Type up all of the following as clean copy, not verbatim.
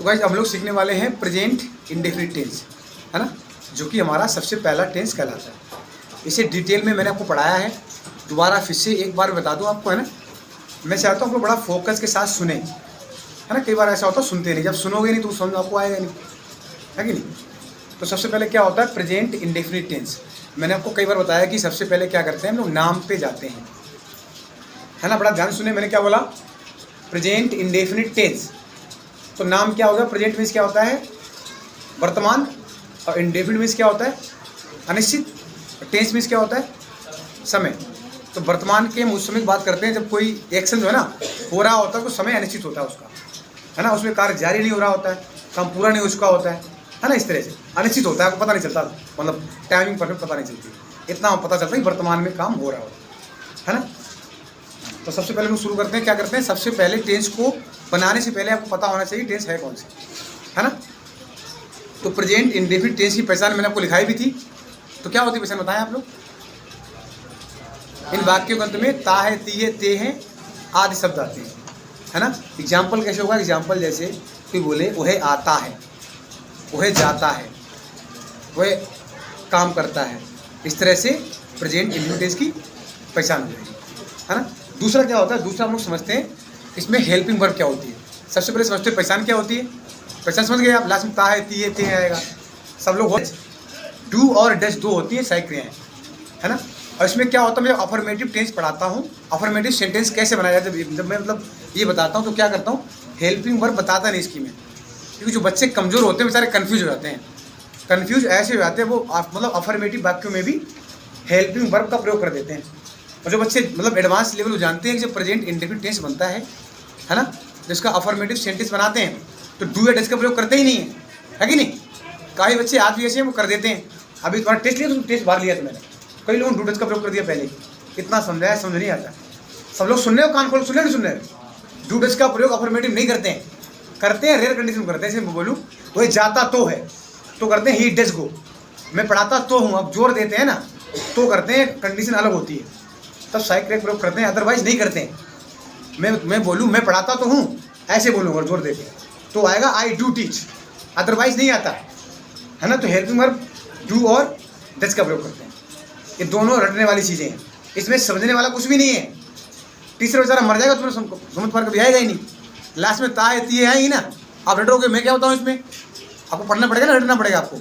तो गाइस हम लोग सीखने वाले हैं प्रेजेंट इंडेफिनिट टेंस, है ना, जो कि हमारा सबसे पहला टेंस कहलाता है। इसे डिटेल में मैंने आपको पढ़ाया है, दोबारा फिर से एक बार बता दूं आपको, है ना। मैं चाहता हूँ आप लोग बड़ा फोकस के साथ सुने, है ना। कई बार ऐसा होता है सुनते नहीं, जब सुनोगे नहीं तो समझ आपको आएगा नहीं, है कि नहीं। तो सबसे पहले क्या होता है प्रेजेंट इंडेफिनिट टेंस। मैंने आपको कई बार बताया कि सबसे पहले क्या करते हैं हम लोग, नाम पे जाते हैं, है ना। बड़ा ध्यान सुने, मैंने क्या बोला, प्रेजेंट इंडेफिनिट टेंस। तो नाम क्या होगा, प्रेजेंट मीन्स क्या होता है वर्तमान, और इंडेफिनिट मीन्स क्या होता है अनिश्चित, टेंस मीन्स क्या होता है समय। तो वर्तमान के हम उस समय की बात करते हैं जब कोई एक्शन जो है ना हो रहा होता है, तो समय अनिश्चित होता है उसका, है ना। उसमें कार्य जारी नहीं हो रहा होता है, काम पूरा नहीं हो चुका होता है ना। इस तरह से अनिश्चित होता है, आपको पता नहीं चलता, मतलब टाइमिंग परफेक्ट पता नहीं चलती, इतना पता चलता है कि वर्तमान में काम हो रहा होता है ना। तो सबसे पहले हम शुरू करते हैं, क्या करते हैं, सबसे पहले टेंस को बनाने से पहले आपको पता होना चाहिए टेंस है कौन सी, है ना। तो प्रेजेंट इंडेफिनिट टेंस की पहचान मैंने आपको लिखाई भी थी। तो क्या होती है पहचान बताएं आप लोग। इन वाक्यों के अंत में ता है, ती है, ते हैं आदि शब्द आते हैं, है ना। एग्जाम्पल कैसे होगा, एग्जाम्पल जैसे कोई बोले वह आता है, वह जाता है, वह काम करता है, इस तरह से प्रेजेंट इंडेफिनिट टेंस की पहचान हो जाएगी, है ना। दूसरा क्या होता है, दूसरा हम लोग समझते हैं इसमें हेल्पिंग वर्ब क्या होती है। सबसे पहले समझते हैं पहचान क्या होती है, पहचान समझ गए आप। लास्ट में ता है, ती है, ते आएगा, सब लोग। डू और डज दो होती है सहायक क्रियाएं, है ना। और इसमें क्या होता है, मैं अफर्मेटिव टेंस पढ़ाता हूँ, अफर्मेटिव सेंटेंस कैसे बनाया जाता है जब मैं मतलब ये बताता हूँ, तो क्या करता हूँ हेल्पिंग वर्ब बताता नहीं इसकी मैं, क्योंकि जो बच्चे कमज़ोर होते हैं बेचारे कन्फ्यूज हो जाते हैं। कन्फ्यूज ऐसे हो जाते हैं वो मतलब अफर्मेटिव वाक्यों में भी हेल्पिंग वर्ब का प्रयोग कर देते हैं। और जो बच्चे मतलब एडवांस लेवल जानते हैं कि जब प्रेजेंट इंडेफिनिट टेंस बनता है ना, जिसका अफर्मेटिव सेंटेंस बनाते हैं तो डू या डज का प्रयोग करते ही नहीं है कि नहीं। कई बच्चे आज भी ऐसे हैं वो कर देते हैं। अभी तुम्हारा टेस्ट लिया, तुम टेस्ट बाहर लिया तो मैंने, कई लोगों ने डू डज का प्रयोग कर दिया पहले, इतना समझाया समझ नहीं आता। सब लोग सुन रहे हो, कान खोल सुन रहे नहीं सुन रहे। डू डज का प्रयोग अफर्मेटिव नहीं करते हैं, करते हैं रेयर कंडीशन करते हैं। जैसे बोलूँ वही जाता तो है तो करते हैं ही डज गो, मैं पढ़ाता तो हूँ, अब जोर देते हैं ना तो करते हैं, कंडीशन अलग होती है तब सहायक क्रिया प्रयोग करते हैं, अदरवाइज नहीं करते हैं। मैं बोलूँ मैं पढ़ाता तो हूँ, ऐसे बोलूँगा जोर देके तो आएगा आई डू टीच, अदरवाइज नहीं आता, है ना। तो हेल्पिंग वर्ब डू और डज का प्रयोग करते हैं। ये दोनों रटने वाली चीज़ें हैं, इसमें समझने वाला कुछ भी नहीं है। तीसरा बेचारा मर जाएगा, तुम्हें समझ पार कभी आएगा ही नहीं। लास्ट में ता है, ती है ही ना, आप रटोगे, मैं क्या बताऊँ इसमें, आपको पढ़ना पड़ेगा ना, रटना पड़ेगा आपको।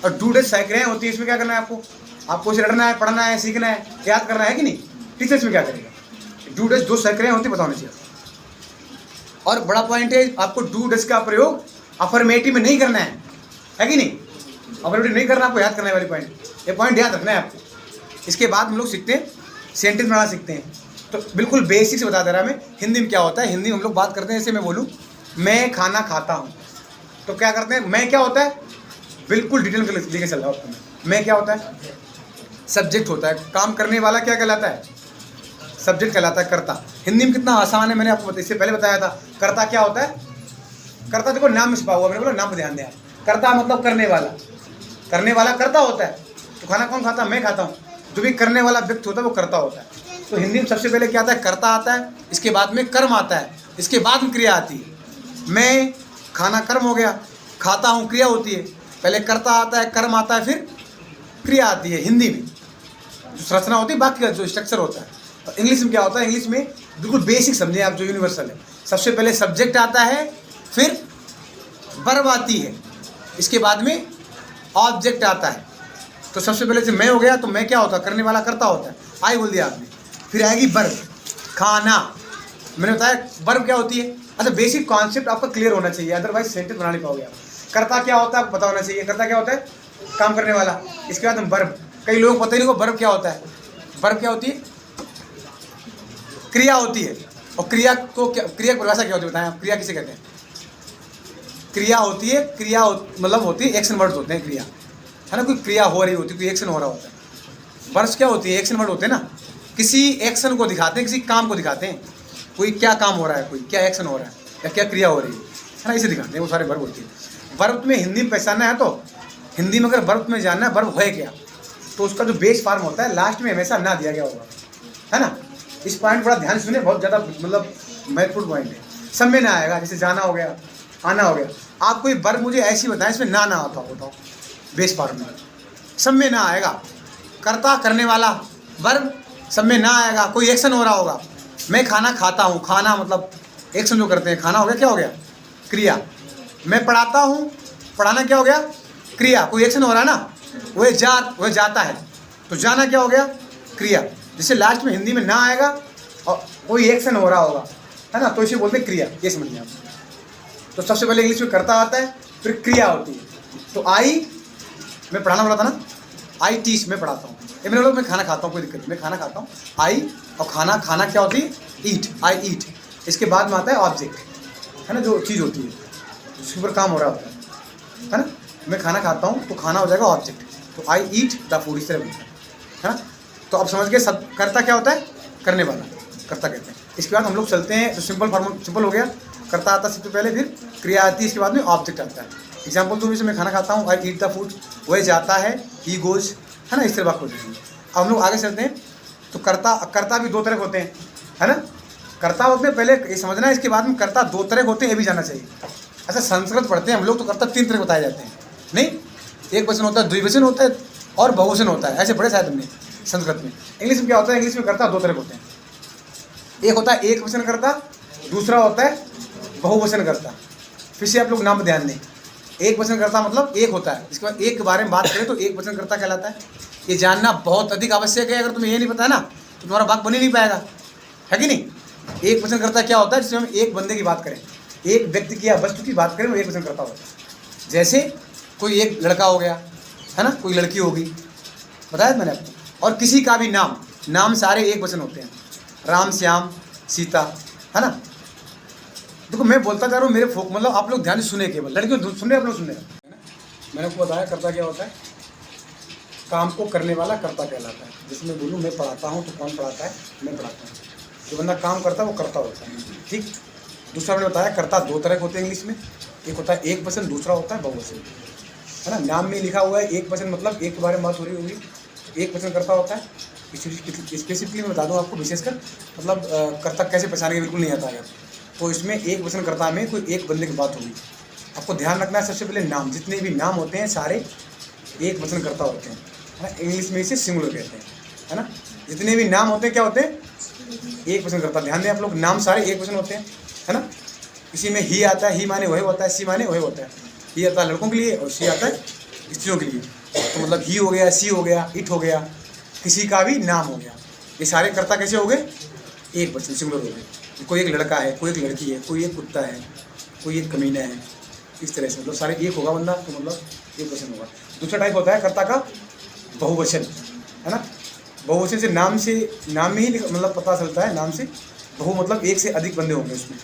और डू डज सहायक क्रियाएं होती है, इसमें क्या करना है आपको इसे रटना है, पढ़ना है, सीखना है, याद करना है कि नहीं। टीचर इसमें क्या करेगा, डू डज दो सहायक क्रियाएं होती है, बताने चाहिए। और बड़ा पॉइंट है, आपको डू डज का प्रयोग अफर्मेटिव में नहीं करना है कि नहीं। अफर्मेटिव नहीं करना, आपको याद करने वाली पॉइंट, ये पॉइंट याद रखना है आपको। इसके बाद हम लोग सीखते हैं सेंटेंस बनाना सीखते हैं। तो बिल्कुल बेसिक से बता दे रहा मैं हिंदी में क्या होता है। हिंदी में हम लोग बात करते हैं, जैसे मैं बोलूँ मैं खाना खाता हूँ, तो क्या करते हैं, मैं क्या होता है बिल्कुल डिटेल में लेके चल रहा हूँ आपको। मैं क्या होता है, सब्जेक्ट होता है, काम करने वाला क्या कहलाता है, सब्जेक्ट कहलाता है। कर्ता हिंदी में कितना आसान है, मैंने आपको इससे पहले बताया था। कर्ता क्या होता है, कर्ता देखो नाम में छुपा हुआ, मैंने बोला नाम पर ध्यान दें। कर्ता मतलब करने वाला कर्ता होता है। तो खाना कौन खाता है, मैं खाता हूँ। जो भी करने वाला व्यक्ति होता है वो कर्ता होता है। तो हिंदी में सबसे पहले क्या आता है, कर्ता आता है, इसके बाद में कर्म आता है, इसके बाद में क्रिया आती है। मैं खाना कर्म हो गया, खाता हूँ क्रिया होती है, पहले कर्ता आता है, कर्म आता है, फिर क्रिया आती है। हिंदी में जो संरचना होती है, वाक्य का जो स्ट्रक्चर होता है। तो इंग्लिश में क्या होता है, इंग्लिश में बिल्कुल बेसिक समझें आप, जो यूनिवर्सल है। सबसे पहले सब्जेक्ट आता है, फिर वर्ब आती है, इसके बाद में ऑब्जेक्ट आता है। तो सबसे पहले से मैं हो गया, तो मैं क्या होता है, करने वाला कर्ता होता है, आई बोल दिया आपने। फिर आएगी वर्ब, खाना, मैंने बताया वर्ब क्या होती है। अच्छा, बेसिक कॉन्सेप्ट आपका क्लियर होना चाहिए, अदरवाइज सेंटेंस बना नहीं पाओगे आप। कर्ता क्या होता है आपको पता होना चाहिए, कर्ता क्या होता है, काम करने वाला। इसके बाद हम वर्ब, कई लोगों को पता ही नहीं वर्ब क्या होता है। वर्ब क्या होती है, क्रिया होती है। और क्रिया को क्रिया की परिभाषा क्या होती है बताएं आप, क्रिया किसे कहते हैं। क्रिया होती है, क्रिया मतलब होती है एक्शन वर्ड्स होते हैं क्रिया, है ना। कोई क्रिया हो रही होती है, कोई एक्शन हो रहा होता है। वर्ड्स क्या होती है, एक्शन वर्ड होते हैं ना, किसी एक्शन को दिखाते हैं, किसी काम को दिखाते हैं। कोई क्या काम हो रहा है, कोई क्या एक्शन हो रहा है, या क्या क्रिया हो रही है ना, इसे दिखाते हैं, वो सारे वर्ब होती है। वर्ब में हिंदी में पहचानना है, तो हिंदी में अगर वर्ब में जानना है वर्ब है क्या, तो उसका जो बेस फॉर्म होता है लास्ट में हमेशा ना दिया गया होगा, है ना। इस पॉइंट बड़ा ध्यान सुने, बहुत ज़्यादा मतलब महत्वपूर्ण पॉइंट है। सब में ना आएगा, जैसे जाना हो गया, आना हो गया। आप कोई वर्ब मुझे ऐसी बताएं इसमें ना आता हो, बताओ बेस फॉर्म में, सब में ना आएगा। कर्ता करने वाला वर्ब सब में ना आएगा। कोई एक्शन हो रहा होगा, मैं खाना खाता हूँ, खाना मतलब एक्शन जो करते हैं, खाना हो गया, क्या हो गया, क्रिया। मैं पढ़ाता हूँ, पढ़ाना क्या हो गया, क्रिया। कोई एक्शन हो रहा है ना, वह जाता है, तो जाना क्या हो गया, क्रिया। जिससे लास्ट में हिंदी में ना आएगा और कोई एक्शन हो रहा होगा, है ना, तो इसे बोलते हैं क्रिया। ये समझिए आप। तो सबसे पहले इंग्लिश में कर्ता आता है, फिर क्रिया होती है। तो आई, मैं पढ़ाना बोला था ना, आई टीच, मैं पढ़ाता हूँ। ये मैंने बोला मैं खाना खाता हूँ, कोई दिक्कत नहीं, मैं खाना खाता हूँ। आई और खाना, खाना क्या होती है, ईट, आई ईट। इसके बाद में आता है ऑब्जेक्ट, है ना, जो चीज़ होती है जिसके ऊपर काम हो रहा होता है ना। मैं खाना खाता हूँ तो खाना हो जाएगा ऑब्जेक्ट, तो आई ईट द फूड, इस तरह बनता है ना। तो अब समझ गए सब कर्ता क्या होता है, करने वाला, कर्ता कहते हैं। इसके बाद हम लोग चलते हैं, तो सिंपल हो गया, कर्ता आता है सबसे पहले, फिर क्रिया आती है, इसके बाद में ऑब्जेक्ट आता है। एग्जाम्पल दूँ, जैसे मैं खाना खाता हूँ, आई ईट द फूड, वह जाता है, ही गोज, है ना, इस तरह बात हो जाएगी। अब हम लोग आगे चलते हैं। तो कर्ता भी दो तरह के होते हैं, है ना। कर्ता होते हैं, पहले ये समझना है, इसके बाद में कर्ता दो तरह के होते हैं, ये भी जानना चाहिए। अच्छा, संस्कृत पढ़ते हैं हम लोग तो कर्ता तीन तरह के बताए जाते हैं, नहीं, एक वचन होता है, द्विवचन होता है और बहुवचन होता है, ऐसे पढ़े शायद हमने संस्कृत में। इंग्लिश में क्या होता है, इंग्लिश में कर्ता दो तरह के होते हैं। एक होता है एक वचन कर्ता, दूसरा होता है बहुवचन कर्ता। फिर से आप लोग नाम ध्यान दें। एक वचन कर्ता मतलब एक होता है, इसके बाद एक के बारे में बात करें तो एक वचन कर्ता कहलाता है। ये जानना बहुत अधिक आवश्यक है। अगर तुम्हें ये नहीं पता है ना तो तुम्हारा वाक्य बन ही नहीं पाएगा, है कि नहीं। एक वचन कर्ता क्या होता है, जिसमें हम एक बंदे की बात करें, एक व्यक्ति की या वस्तु की बात करें, वो एक वचन कर्ता होता है। जैसे कोई एक लड़का हो गया, है ना, कोई लड़की होगी, बताया मैंने आपको। और किसी का भी नाम सारे एक वचन होते हैं, राम, श्याम, सीता, है ना। देखो मैं बोलता जा रहा हूँ, मेरे फोक मतलब आप लोग ध्यान से सुने, केवल लड़कियों सुन रहे, आप लोग सुन रहे हैं, है ना। मैंने आपको बताया कर्ता क्या होता है, काम को करने वाला कर्ता कहलाता है। जैसे मैं बोलूँ मैं पढ़ाता हूँ, तो कौन पढ़ाता है, मैं पढ़ाता हूँ। जो बंदा काम करता है वो कर्ता होता है, ठीक। दूसरा मैंने बताया कर्ता दो तरह के होते हैं इंग्लिश में, एक होता है एक वचन, दूसरा होता है बहुवचन, है ना। नाम में लिखा हुआ है एक वचन, मतलब एक के बारे में बात हो रही होगी, एक वचन कर्ता होता है। स्पेसिफिकली मैं बता दूँ आपको विशेषकर, मतलब कर्ता कैसे पहचानेंगे बिल्कुल नहीं आता है। तो इसमें एक वचन कर्ता में कोई एक बंदे की बात होगी। आपको ध्यान रखना है, सबसे पहले नाम, जितने भी नाम होते हैं सारे एक वचन कर्ता होते हैं, है ना। इंग्लिश में इसे सिंगुलर कहते हैं, है ना। जितने भी नाम होते हैं क्या होते हैं, एक वचन कर्ता। ध्यान दें आप लोग, नाम सारे एक वचन होते हैं, है ना। इसी में ही आता है, ही माने वही होता है, सी माने वही होता है। ही आता है लड़कों के लिए और सी आता है स्त्रियों के लिए। तो मतलब ही हो गया, सी हो गया, इट हो गया, किसी का भी नाम हो गया। ये सारे कर्ता कैसे हो गए, एक वचन, सिंगुलर हो गए। कोई एक लड़का है, कोई एक लड़की है, कोई एक कुत्ता है, कोई एक कमीना है, इस तरह से मतलब सारे एक होगा बंदा, तो मतलब एक वचन होगा। दूसरा टाइप होता है कर्ता का बहुवचन, है ना। बहुवचन से नाम में ही मतलब पता चलता है, नाम से। बहु मतलब एक से अधिक बंदे होंगे, उसमें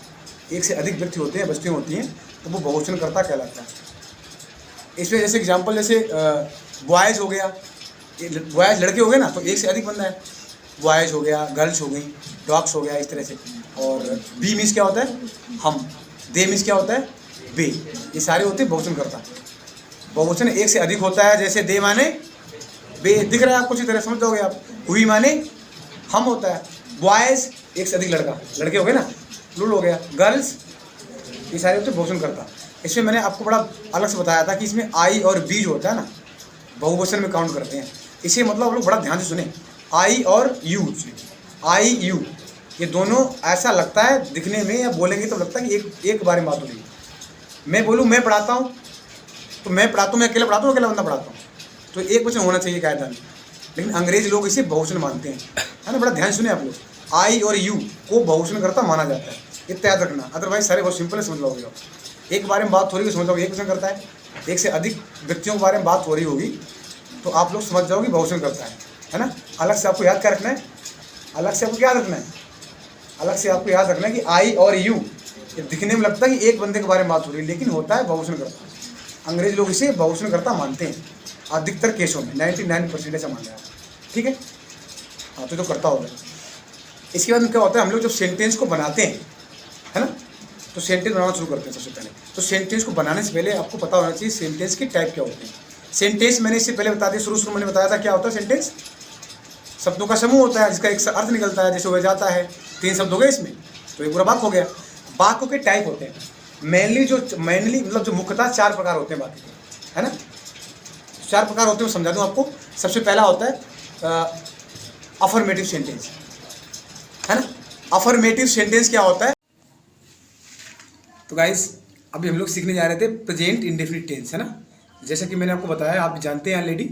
एक से अधिक व्यक्ति होते हैं, वस्तुएं होती हैं, तो वो बहुवचन कर्ता कहलाता है। इसमें जैसे एग्जाम्पल, जैसे बॉयज़ हो गया, बॉयज़ लड़के हो गए ना, तो एक से अधिक बंदा है। बॉयज़ हो गया, गर्ल्स हो गई, डॉग्स हो गया, इस तरह से। और बी मीन्स क्या होता है, हम। दे मीन्स क्या होता है, बे। ये सारे होते हैं बहुवचन कर्ता। बहुवचन एक से अधिक होता है, जैसे दे माने बे, दिख रहा है आपको, अच्छी तरह समझ जाओगे आप। हुई माने हम होता है। बॉयज़ एक से अधिक लड़का, लड़के हो गए ना, लुल हो गया। गर्ल्स, ये सारे होते हैं बहुवचन कर्ता। इसमें मैंने आपको बड़ा अलग से बताया था कि इसमें आई और बी जो होता है ना, बहुवचन में काउंट करते हैं। इसे मतलब आप लोग बड़ा ध्यान से सुने, आई और यू, आई यू, ये दोनों ऐसा लगता है दिखने में, या बोलेंगे तो लगता है कि एक बारे में बात हो रही है। मैं बोलूँ मैं पढ़ाता हूँ, तो मैं पढ़ाता हूँ, मैं अकेला पढ़ाता हूँ, अकेला बंदा पढ़ाता हूँ, तो एक वचन होना चाहिए कायदा में। लेकिन अंग्रेज लोग इसे बहुवचन मानते हैं, है ना। बड़ा ध्यान सुने आप लोग, आई और यू को बहुवचन कर्ता माना जाता है, इतना याद रखना। अदरवाइज सारे बहुत सिंपल है, समझ लोगे आप। एक बारे में बात हो रही है, समझ लोगे एक वचन करता है। एक से अधिक व्यक्तियों के बारे में बात हो रही होगी, तो आप लोग समझ जाओगे बहुवचन करता है ना। अलग से आपको याद क्या रखना है, अलग से आपको याद रखना है, अलग से आपको याद रखना है कि आई और यू, ये दिखने में लगता है कि एक बंदे के बारे में बात हो रही है, लेकिन होता है बहुवचन कर्ता। अंग्रेज लोग इसे बहुवचन कर्ता मानते हैं अधिकतर केसों में, 99% ऐसा मान रहे हैं, ठीक है। हाँ, तो करता होगा। इसके बाद क्या होता है, हम लोग जब सेंटेंस को बनाते हैं, है ना, तो सेंटेंस बनाना शुरू करते हैं सबसे पहले। तो सेंटेंस को बनाने से पहले आपको पता होना चाहिए सेंटेंस के टाइप क्या होते हैं। सेंटेंस मैंने इससे पहले बता दिया, शुरू मैंने बताया था क्या होता है सेंटेंस। शब्दों का समूह होता है जिसका एक अर्थ निकलता है, जैसे वह जाता है, 3 शब्द हो गए इसमें, तो एक पूरा वाक्य हो गया। वाक्य के टाइप होते हैं, मेनली मतलब जो मुख्यतः 4 प्रकार होते हैं बाकी के, है ना। 4 प्रकार होते हैं, समझा दूँ आपको। सबसे पहला होता है अफर्मेटिव सेंटेंस, है ना। अफर्मेटिव सेंटेंस क्या होता है? तो गाइस अभी हम लोग सीखने जा रहे थे प्रेजेंट इंडेफिनिट टेंस, है ना। जैसा कि मैंने आपको बताया, आप जानते हैं ऑलरेडी।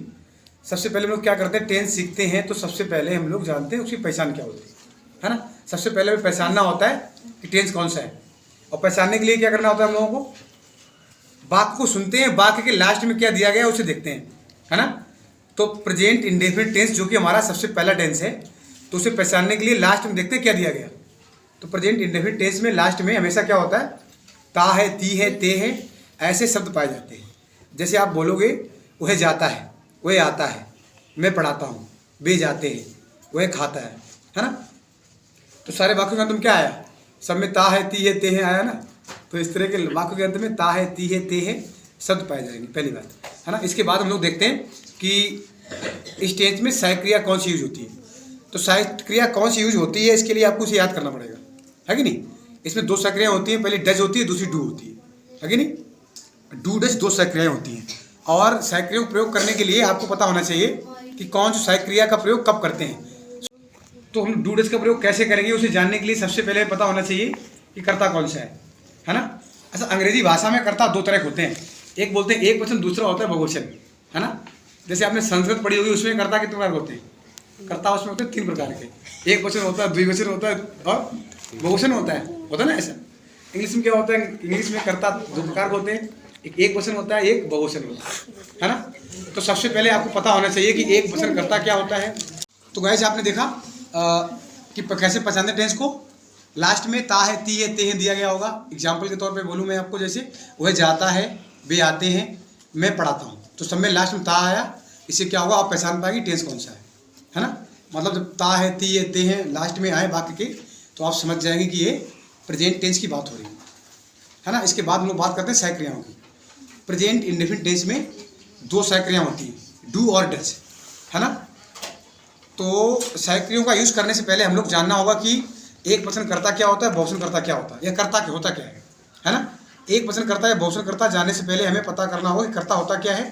सबसे पहले हम लोग क्या करते हैं, टेंस सीखते हैं तो सबसे पहले हम लोग जानते हैं उसकी पहचान क्या होती है ना। सबसे पहले हमें पहचानना होता है कि टेंस कौन सा है, और पहचानने के लिए क्या करना होता है हम लोगों को, वाक्य को सुनते हैं, वाक्य के लास्ट में क्या दिया गया है उसे देखते हैं, है ना। तो प्रेजेंट इंडेफिनिट टेंस जो कि हमारा सबसे पहला टेंस है, तो उसे पहचानने के लिए लास्ट में देखते हैं क्या दिया गया। तो प्रेजेंट इंडेफिनिट टेंस में लास्ट में हमेशा क्या होता है, ता है, ती है, ते है, ऐसे शब्द पाए जाते हैं। जैसे आप बोलोगे वह जाता है, वह आता है, मैं पढ़ाता हूँ, वे जाते हैं, वह खाता है ना। तो सारे वाक्यों के अंत में क्या आया, सब में ता है, ती है, ते है आया ना। तो इस तरह के वाक्यों के अंत में ता है, ती है, ते है शब्द पाए जाएंगे, पहली बात, है ना। इसके बाद हम लोग देखते हैं कि इस टेंस में सहायक क्रिया कौन सी यूज होती है। तो सहायक क्रिया कौन सी यूज होती है, इसके लिए आपको उसे याद करना पड़ेगा, है कि नहीं। इसमें 2 सहायक क्रियाएं होती हैं, पहली डज होती है, दूसरी डू होती है कि नहीं। डू डज 2 सहायक क्रियाएं होती हैं, और सहायक क्रिया का प्रयोग करने के लिए आपको पता होना चाहिए कि कौन सी सहायक क्रिया का प्रयोग कब करते हैं। तो हम डू डज का प्रयोग कैसे करेंगे उसे जानने के लिए सबसे पहले पता होना चाहिए कि कर्ता कौन सा है ना। अच्छा, अंग्रेजी भाषा में कर्ता 2 तरह के होते हैं, एक बोलते हैं एक वचन, दूसरा होता है बहुवचन, है ना। जैसे आपने संस्कृत पढ़ी होगी, उसमें कर्ता कितने प्रकार होते हैं, कर्ता उसमें होते हैं 3 प्रकार के, एक वचन होता है, द्विवचन होता है और बहुवचन होता है ना ऐसा। इंग्लिश में क्या होता है, इंग्लिश में कर्ता 2 प्रकार होते हैं, एक वचन होता है, एक बहुवचन होता है ना। तो सबसे पहले आपको पता होना चाहिए कि एक वचन कर्ता क्या होता है। तो गाइस आपने देखा कि कैसे पहचानते टेंस को, लास्ट में ता है, ती है, ते है दिया गया होगा। एग्जाम्पल के तौर पे बोलूँ मैं आपको, जैसे वह जाता है, वे आते हैं, मैं पढ़ाता हूँ, तो सब में लास्ट में ता आया, इससे क्या होगा, आप पहचान पाएंगे टेंस कौन सा है ना। मतलब जब ता है, ती है, ते हैं लास्ट में आए वाक्य के, तो आप समझ जाएंगे कि ये प्रेजेंट टेंस की बात हो रही है ना। इसके बाद हम लोग बात करते हैं सहायक क्रियाओं की। प्रेजेंट इंडेफिनिट टेंस में 2 सहायक क्रियाएं होती हैं, डू और डज, है ना। तो सहायक क्रियाओं का यूज करने से पहले हम लोग जानना होगा कि एक वचन कर्ता क्या होता है, बहुवचन कर्ता क्या होता है, या कर्ता क्या होता क्या है ना। एक वचन कर्ता या बहुवचन कर्ता जानने से पहले हमें पता करना होगा कि कर्ता होता क्या है।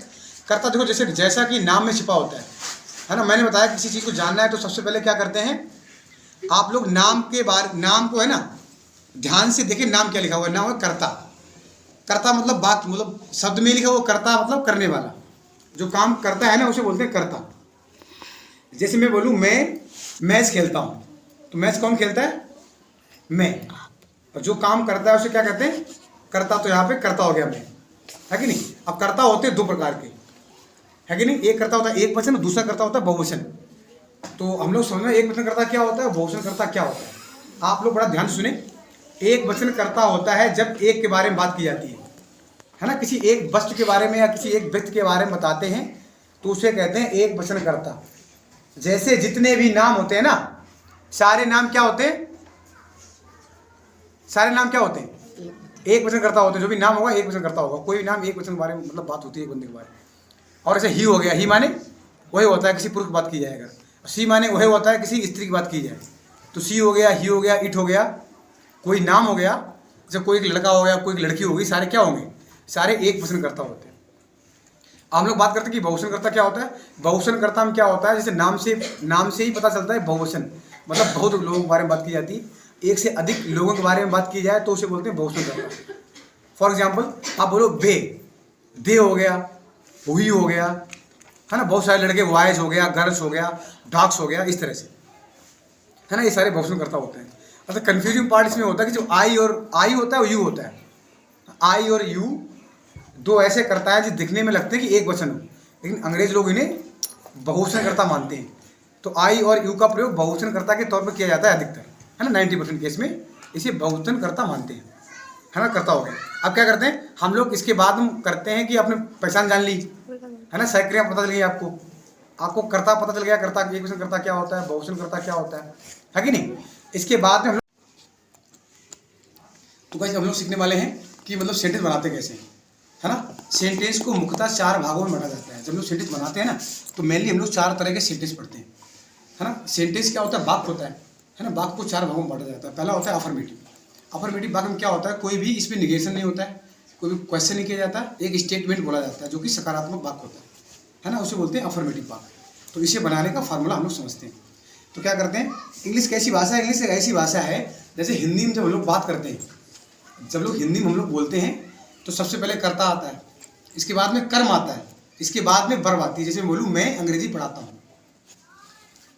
कर्ता देखो जैसा कि नाम में छिपा होता है ना। मैंने बताया किसी चीज़ को जानना है तो सबसे पहले क्या करते हैं, आप लोग नाम को है ना ध्यान से देखिए, नाम क्या लिखा हुआ है, नाम है कर्ता। कर्ता मतलब बात, मतलब शब्द में लिखा हुआ कर्ता मतलब करने वाला, जो काम करता है ना उसे बोलते हैं कर्ता। जैसे मैं बोलूँ मैं मैच खेलता हूँ, तो मैच कौन खेलता है, मैं, और जो काम करता है उसे क्या कहते हैं, कर्ता। तो यहाँ पे कर्ता हो गया मैं, है कि नहीं। अब कर्ता होते हैं 2 प्रकार के, है कि नहीं। एक कर्ता होता है एक वचन, दूसरा कर्ता होता है बहुवचन। तो हम लोग समझना एक वचन कर्ता क्या होता है, बहुवचन कर्ता क्या होता है। आप लोग बड़ा ध्यान से सुने। एक वचन कर्ता होता है जब एक के बारे में बात की जाती है ना, किसी एक वस्तु के बारे में या किसी एक व्यक्ति के बारे में बताते हैं, तो उसे कहते हैं एक वचन कर्ता। जैसे जितने भी नाम होते हैं ना, सारे नाम क्या होते हैं, सारे नाम क्या होते हैं, एक वचन कर्ता होते हैं। जो भी नाम होगा एक वचन कर्ता होगा। कोई भी नाम एक वचन के बारे में मतलब बात होती है एक बंदे के बारे में। और ऐसे ही हो गया, ही माने वही होता है किसी पुरुष की बात की जाए, अगर सी माने वही होता है किसी स्त्री की बात की जाए। तो सी हो गया, ही हो गया, इट हो गया, कोई नाम हो गया, जैसे कोई एक लड़का हो गया, कोई एक लड़की होगी, सारे क्या होंगे, सारे एक वचन कर्ता होते हैं। हम लोग बात करते हैं कि बहुवचन कर्ता क्या होता है। बहुवचन कर्ता में क्या होता है, जैसे नाम से ही पता चलता है बहुवचन, मतलब बहुत लोगों के बारे में बात की जाती है, एक से अधिक लोगों के बारे में बात की जाए तो उसे बोलते हैं बहुवचन कर्ता। फॉर एग्जाम्पल आप बोलो बे, दे हो गया, वही हो गया, है ना। बहुत सारे लड़के, वाइज हो गया, गर्ल्स हो गया, डॉग्स हो गया, इस तरह से, है ना। ये सारे बहुवचन कर्ता होते हैं। अच्छा, कंफ्यूजिंग पार्ट इसमें होता है कि जो आई होता है और यू होता है। आई और यू 2 ऐसे कर्ता है जो दिखने में लगते हैं कि एक वचन हो, लेकिन अंग्रेज लोग इन्हें बहुवचन कर्ता मानते हैं। तो आई और यू का प्रयोग बहुवचन कर्ता के तौर पर किया जाता है अधिकतर, है ना। 90% केस में इसे बहुवचन कर्ता मानते हैं, है ना। कर्ता हो गया। अब क्या करते हैं हम लोग, इसके बाद हम करते हैं कि आपने पहचान जान ली, है ना। सहायक क्रिया पता चल गई आपको कर्ता पता चल गया, कर्ता एक वचन कर्ता क्या होता है, बहुवचन कर्ता क्या होता है कि नहीं। इसके बाद में हम लोग, तो गाइस हम लोग सीखने वाले हैं कि मतलब सेंटेंस बनाते कैसे, है ना। सेंटेंस को मुख्यतः 4 भागों में बांटा जाता है। जब लोग सेंटेंस बनाते हैं ना, तो मेनली हम लोग 4 तरह के सेंटेंस पढ़ते हैं, है ना। सेंटेंस क्या होता है, वाक्य होता है ना। वाक्य को 4 भागों में बांटा जाता है। पहला होता है अफर्मेटिव। अफर्मेटिव वाक्य में क्या होता है, कोई भी इसमें निगेशन नहीं होता है, कोई भी क्वेश्चन नहीं किया जाता, एक स्टेटमेंट बोला जाता है जो कि सकारात्मक वाक्य होता है ना, उसे बोलते हैं अफर्मेटिव वाक्य। तो इसे बनाने का फार्मूला हम लोग समझते हैं। तो क्या करते हैं, इंग्लिश कैसी भाषा है, इंग्लिश एक ऐसी भाषा है जैसे हिंदी में जब हम लोग बात करते हैं, जब लोग हिंदी में हम लोग बोलते हैं तो सबसे पहले कर्ता आता है, इसके बाद में कर्म आता है, इसके बाद में वर्ब आती है। जैसे मैं बोलूँ मैं अंग्रेजी पढ़ाता हूँ,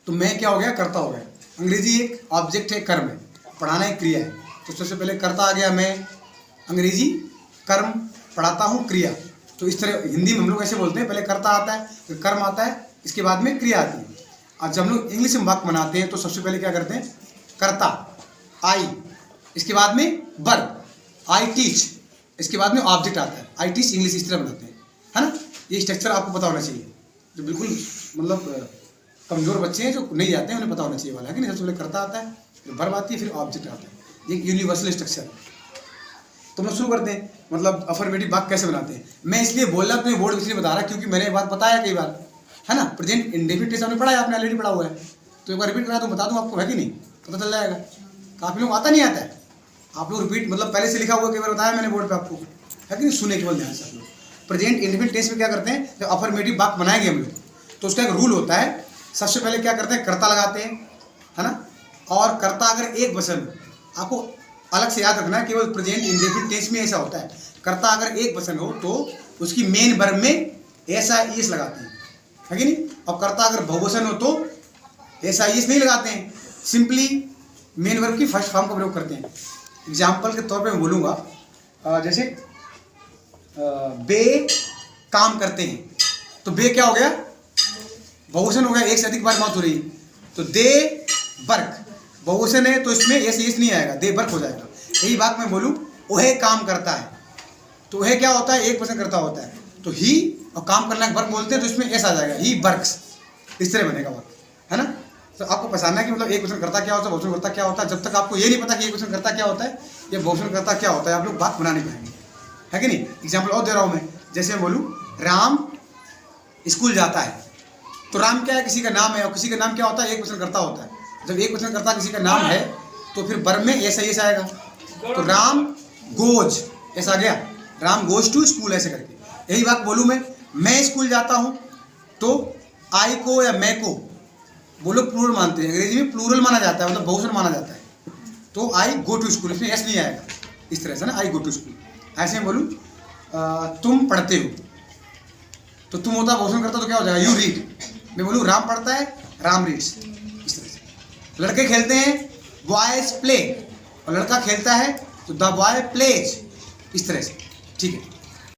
तो मैं क्या हो गया, कर्ता हो गया। अंग्रेजी एक ऑब्जेक्ट है, कर्म है, पढ़ाना एक क्रिया है, तो सबसे पहले कर्ता आ गया मैं अंग्रेजी, कर्म पढ़ाता हूँ, क्रिया। तो इस तरह हिंदी में हम लोग ऐसे बोलते हैं, पहले कर्ता आता है, फिर कर्म आता है, इसके बाद में क्रिया आती है। और जब हम लोग इंग्लिश में वाक्य बनाते हैं तो सबसे पहले क्या करते हैं, कर्ता आई, इसके बाद में वर्ब आई टीच, इसके बाद में ऑब्जेक्ट आता है आई टीच इंग्लिश, इस तरह बनाते हैं, है ना। ये स्ट्रक्चर आपको पता होना चाहिए, जो बिल्कुल मतलब कमज़ोर बच्चे हैं जो नहीं जाते हैं उन्हें पता होना चाहिए वाला है कि नहीं। सबसे पहले कर्ता आता है, फिर वर्ब आती है, फिर ऑब्जेक्ट आता है, ये यूनिवर्सल स्ट्रक्चर है। तो हम लोग शुरू करते हैं, मतलब अफर्मेटिव वाक्य कैसे बनाते हैं। मैं इसलिए बोल रहा हूँ, बोर्ड इसलिए बता रहा क्योंकि मैंने एक बात बताया कई बार, है ना। प्रेजेंट इंडेफिनिट टेंस आपने पढ़ा है, आपने ऑलरेडी पढ़ा हुआ है, तो एक बार रिपीट करा तो बता दूँ आपको, है कि नहीं, पता चल जाएगा। काफ़ी लोग आता नहीं आता है, आप लोग रिपीट मतलब पहले से लिखा हुआ कई बार बताया मैंने बोर्ड पे आपको, है कि नहीं, सुने केवल ध्यान से आप लोग। प्रेजेंट इंडेफिनिट टेंस में क्या करते हैं, जब अफर्मेटिव वाक्य बनाएंगे हम लोग तो उसका एक रूल होता है, सबसे पहले क्या करते हैं, कर्ता लगाते हैं, है ना। और कर्ता अगर एक वचन, आपको अलग से याद रखना है, केवल प्रेजेंट इंडेफिनिट टेंस में ऐसा होता है, कर्ता अगर एक वचन हो तो उसकी मेन वर्ब में ऐसा ईएस लगाते हैं, है कि नहीं। और कर्ता अगर बहुवचन हो तो ऐसा ईएस नहीं लगाते हैं, सिंपली मेन वर्ब की फर्स्ट फॉर्म का प्रयोग करते हैं। एग्जाम्पल के तौर पे मैं बोलूँगा, जैसे बे काम करते हैं, तो बे क्या हो गया, बहुवचन हो गया, एक से अधिक बार बात हो रही, तो दे वर्क बहुवचन है तो इसमें ऐसे ईएस नहीं आएगा, दे वर्क हो जाएगा। यही बात मैं बोलूँ वह काम करता है, तो वह क्या होता है, एक वचन करता होता है, तो ही और काम करना वर्क बोलते हैं तो इसमें ऐसा आ जाएगा, ही वर्क्स, इस तरह बनेगा वर्क, है ना। तो आपको पहचानना है कि मतलब एक वचन करता क्या होता है, बहुवचन करता क्या होता है। जब तक आपको ये नहीं पता कि एक वचन करता क्या होता है या बहुवचन करता क्या होता है, आप लोग बात बना नहीं पाएंगे, है कि नहीं। एग्जाम्पल और दे रहा हूँ मैं, जैसे मैं बोलूँ राम स्कूल जाता है, तो राम क्या है, किसी का नाम है, और किसी का नाम क्या होता है, एक वचन करता होता है। जब एक वचन करता किसी का नाम है तो फिर वर्ब में ऐसा ऐसा आएगा, तो राम गोज ऐसा आ गया, राम गोज टू स्कूल ऐसे करके। यही बात बोलूँ मैं स्कूल जाता हूँ, तो आई को या मैं को वो लोग प्लूरल मानते हैं, अंग्रेजी में प्लूरल माना जाता है, मतलब बहुवचन माना जाता है, तो आई गो टू स्कूल, इसमें एस नहीं आएगा, इस तरह से ना, आई गो टू स्कूल। ऐसे मैं बोलूँ तुम पढ़ते हो, तो तुम होता बहुवचन करता तो क्या हो जाएगा, यू रीड। मैं बोलूँ राम पढ़ता है, राम रीड्स, इस तरह से। लड़के खेलते हैं, बॉयज प्ले, और लड़का खेलता है तो द बॉय प्लेज, इस तरह से, ठीक है।